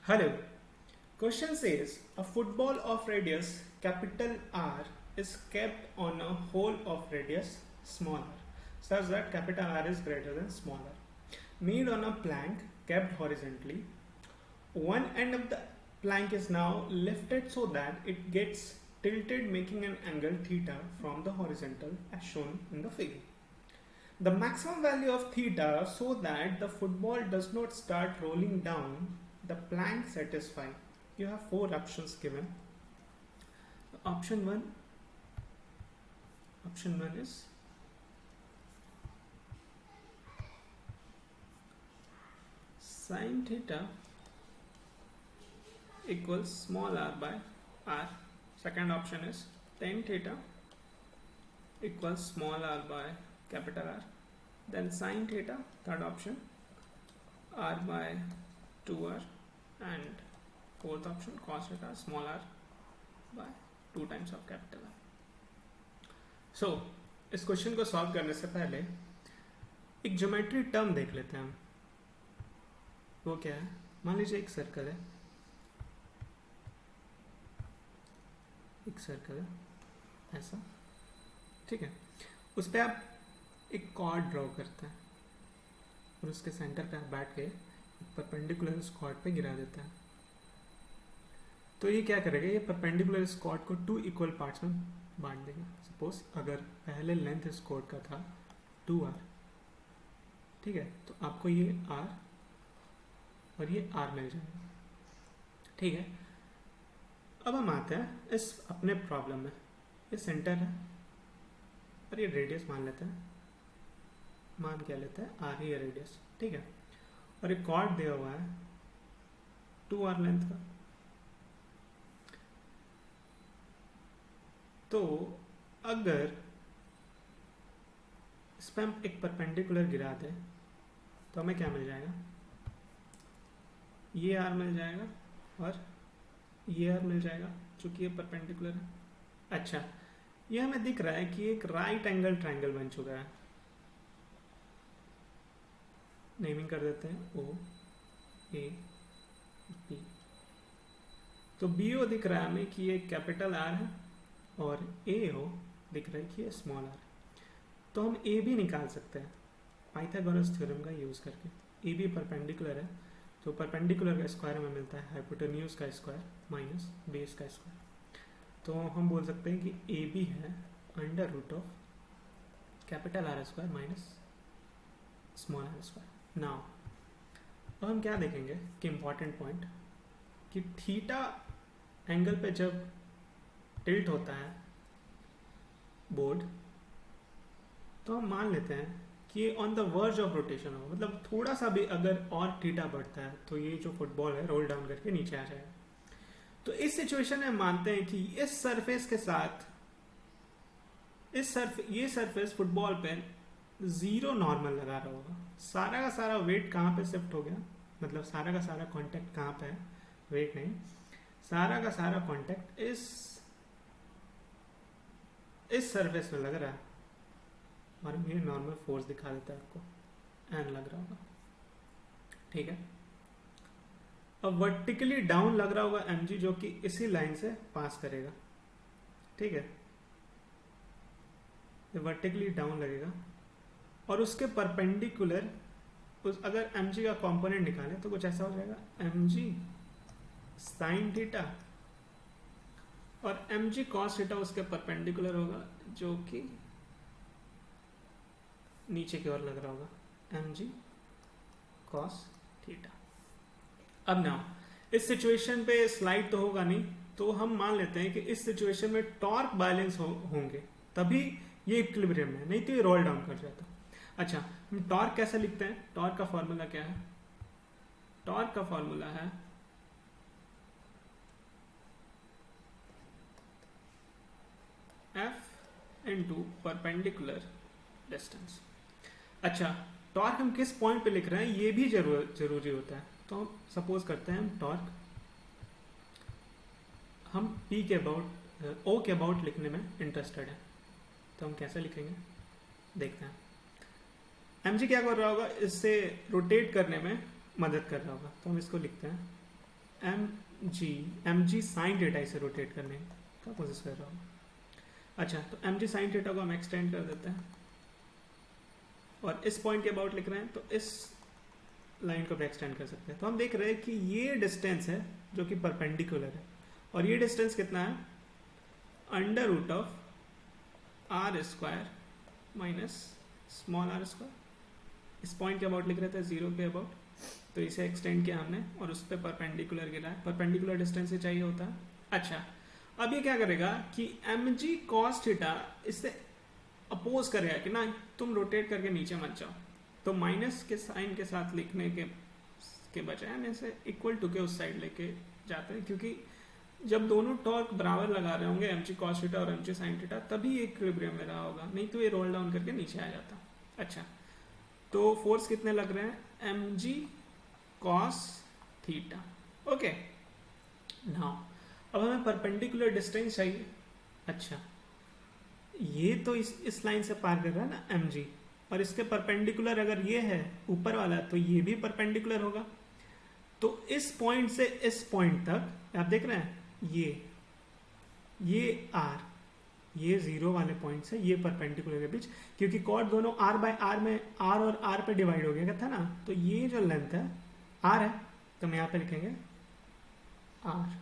Hello. Question says a football of radius capital R is kept on a hole of radius small r such that capital R is greater than small r. Made on a plank kept horizontally. One end of the plank is now lifted so that it gets tilted, making an angle theta from the horizontal as shown in the figure. The maximum value of theta so that the football does not start rolling down the plank satisfy. You have four options given. Option 1 is sine theta equals small r by r. Second option is tan theta equals small r by capital R. Then sine theta, third option, r by 2r, and fourth option cos theta small r by 2 times of capital R. So इस question को solve करने से पहले एक geometry term देख लेते हैं हम. वो क्या है? मान लीजिए एक सर्कल है, ऐसा, ठीक है. उस पर आप एक कॉर्ड ड्रॉ करते हैं और उसके सेंटर पे आप बैठ के एक परपेंडिकुलर इस कॉर्ड पे गिरा देते हैं. तो ये क्या करेगा? ये परपेंडिकुलर इस कॉर्ड को 2 इक्वल पार्ट्स में बांट देगा. सपोज अगर पहले लेंथ इस कॉर्ड का था 2r, ठीक है, तो आपको ये r और ये r मिल जाएगा. ठीक है. अब हम आते हैं इस अपने प्रॉब्लम में. ये सेंटर है और ये रेडियस मान लेते हैं. मान क्या लेते हैं? r ही है रेडियस, ठीक है. और एक कॉर्ड दिया हुआ है 2r लेंथ का. तो अगर इस पर हम एक परपेंडिकुलर गिरा दें तो हमें क्या मिल जाएगा? ये r मिल जाएगा और ये r मिल जाएगा, चूंकि ये परपेंडिकुलर है. अच्छा, ये हमें दिख रहा है कि एक राइट एंगल ट्रायंगल बन चुका है. नेमिंग कर देते हैं O A B. तो BO दिख रहा है हमें कि ये कैपिटल R है और AO दिख रहा है कि ये स्मॉल r है. तो हम AB निकाल सकते हैं पाइथागोरस थ्योरम का यूज करके. AB परपेंडिकुलर है, तो परपेंडिकुलर का स्क्वायर हमें मिलता है हाइपोटेन्यूज का स्क्वायर माइनस बेस का स्क्वायर. तो हम बोल सकते हैं कि AB है under root of capital R square minus small r square. Now अब हम क्या देखेंगे कि इम्पॉर्टेंट पॉइंट कि थीटा एंगल पे जब टिल्ट होता है बोर्ड, तो हम मान लेते हैं कि on the verge of rotation होगा. मतलब थोड़ा सा भी अगर और थीटा बढ़ता है तो ये जो फुटबॉल है रोल डाउन करके नीचे आ जाएगा. तो इस सिचुएशन में मानते हैं कि इस सरफेस के साथ ये सरफेस फुटबॉल पे 0 नॉर्मल लगा रहा होगा. सारा का सारा वेट कहाँ पे शिफ्ट हो गया? मतलब सारा का सारा कांटेक्ट कहाँ पे है? वेट नहीं, सारा का सारा कांटेक्ट इस सरफेस में लग रहा है. और ये नॉर्मल फोर्स दिखा देता है आपको, एन लग रहा होगा, ठीक है. अब वर्टिकली डाउन लग रहा होगा mg, जो कि इसी लाइन से पास करेगा, ठीक है. ये वर्टिकली डाउन लगेगा और उसके परपेंडिकुलर अगर mg का कंपोनेंट निकाले तो कुछ ऐसा हो जाएगा mg साइन थीटा और mg cos थीटा उसके परपेंडिकुलर होगा, जो कि नीचे की ओर लग रहा होगा mg cos थीटा. अब ना इस सिचुएशन पे स्लाइड तो होगा नहीं, तो हम मान लेते हैं कि इस सिचुएशन में टॉर्क बैलेंस होंगे, तभी ये इक्विलिब्रियम है, नहीं तो ये रोल डाउन कर जाता. अच्छा, हम टॉर्क कैसे लिखते हैं? टॉर्क का फॉर्मूला क्या है? टॉर्क का फॉर्मूला है F इंटू परपेंडिकुलर डिस्टेंस. अच्छा, टॉर्क हम किस पॉइंट पे लिख रहे हैं ये भी जरूरी होता है. तो हम सपोज करते हैं हम टॉर्क हम P के अबाउट O के अबाउट लिखने में इंटरेस्टेड है. तो हम कैसे लिखेंगे देखते हैं. mg क्या कर रहा होगा? इससे रोटेट करने में मदद कर रहा होगा. तो हम इसको लिखते हैं एम जी साइन थीटा इसे रोटेट करने का कोशिश कर रहा हूँ। अच्छा, तो एम जी साइन थीटा को हम एक्सटेंड कर देते हैं और इस पॉइंट के अबाउट लिख रहे हैं, तो इस लाइन को भी एक्सटेंड कर सकते हैं। तो हम देख रहे हैं कि ये डिस्टेंस है जो कि परपेंडिकुलर है, और ये डिस्टेंस कितना है, under root of R square minus small R square. इस पॉइंट के अबाउट लिख रहे थे, 0 के अबाउट, तो इसे एक्सटेंड किया हमने और उस पर परपेंडिकुलर गिरा है। परपेंडिकुलर डिस्टेंस ही चाहिए होता है। अच्छा, अब ये क्या करेगा कि एम जी कॉस थीटा इससे अपोज करेगा कि ना तुम रोटेट करके नीचे मत जाओ, तो माइनस के साइन के साथ लिखने के बजाय हम इसे इक्वल टू के उस साइड लेके जाते हैं, क्योंकि जब दोनों टॉर्क बराबर लगा रहे होंगे एम जी कॉस थीटा और एम जी साइन थीटा, तभी इक्विलिब्रियम में रहा होगा, नहीं तो ये रोल डाउन करके नीचे आ जाता। अच्छा, तो फोर्स कितने लग रहे हैं, M G cos theta. Okay, now अब हमें परपेंडिकुलर डिस्टेंस चाहिए। अच्छा, ये तो इस लाइन से पार कर रहा है ना एम जी, और इसके परपेंडिकुलर अगर ये है ऊपर वाला, तो ये भी परपेंडिकुलर होगा। तो इस पॉइंट से इस पॉइंट तक आप देख रहे हैं, ये आर, ये 0 वाले पॉइंट से ये परपेंडिकुलर के बीच, क्योंकि कॉर्ड दोनों आर बाय आर में आर और आर पे डिवाइड हो गया था ना, तो ये जो लेंथ है आर है, तो हम यहाँ पे लिखेंगे आर।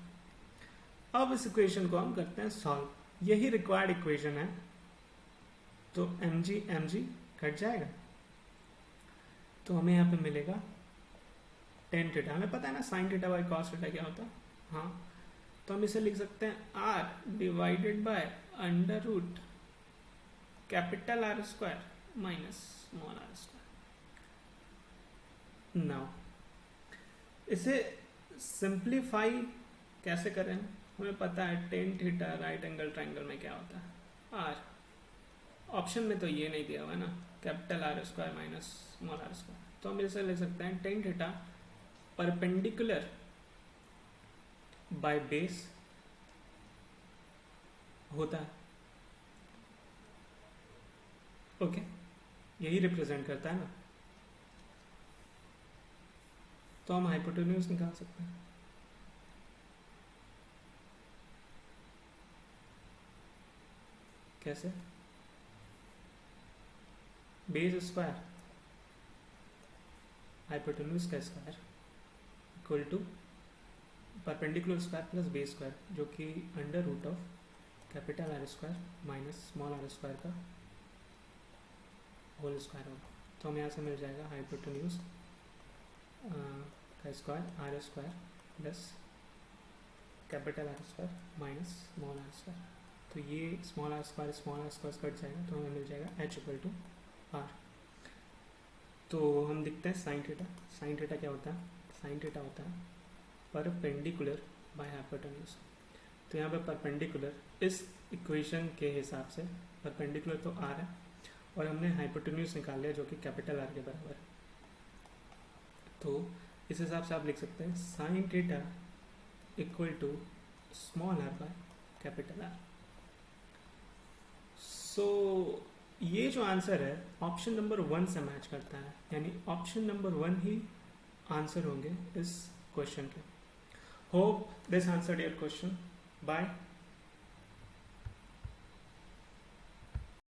अब इस इक्वेशन को हम करते हैं सॉल्व, यही रिक्वायर्ड इक्वेशन है। तो एम जी कट जाएगा, तो हमें यहाँ पे मिलेगा टेन थीटा। हमें पता है ना sine theta by cos theta क्या होता है, हाँ, तो हम इसे लिख सकते हैं R divided by under root capital R square minus small R square. Now इसे सिंप्लीफाई कैसे करें, हमें पता है tan theta right angle triangle में क्या होता है, आर। ऑप्शन में तो ये नहीं दिया हुआ है ना, capital R square minus small R square, तो हम इसे ले सकते हैं tan theta perpendicular by base होता है। ओके, यही रिप्रेजेंट करता है ना, तो हम हाइपोटेन्यूज निकाल सकते हैं। कैसे, बेस स्क्वायर हाइपोटेन्यूज का square equal to perpendicular square plus base square, जो कि under root of capital R square minus small R square का होल स्क्वायर होगा। तो हमें यहाँ से मिल जाएगा हाइपोटेन्यूज का square R square plus capital R square minus small R square. तो ये स्मॉल आर स्क्वायर कट जाएगा, तो हमें मिल जाएगा एच इक्वल टू आर। तो हम दिखते हैं साइन थीटा। साइन थीटा क्या होता है, साइन थीटा होता है परपेंडिकुलर बाय हाइपोटेन्यूज। तो यहाँ पे परपेंडिकुलर इस इक्वेशन के हिसाब से परपेंडिकुलर तो आर है, और हमने हाइपोटेन्यूज निकाल लिया जो कि कैपिटल आर के बराबर है। तो इस हिसाब से आप लिख सकते हैं sine theta equal to small r by capital r. So ये जो आंसर है ऑप्शन नंबर 1 से मैच करता है, यानी ऑप्शन नंबर 1 ही आंसर होंगे इस क्वेश्चन के। Hope this answered your question. Bye.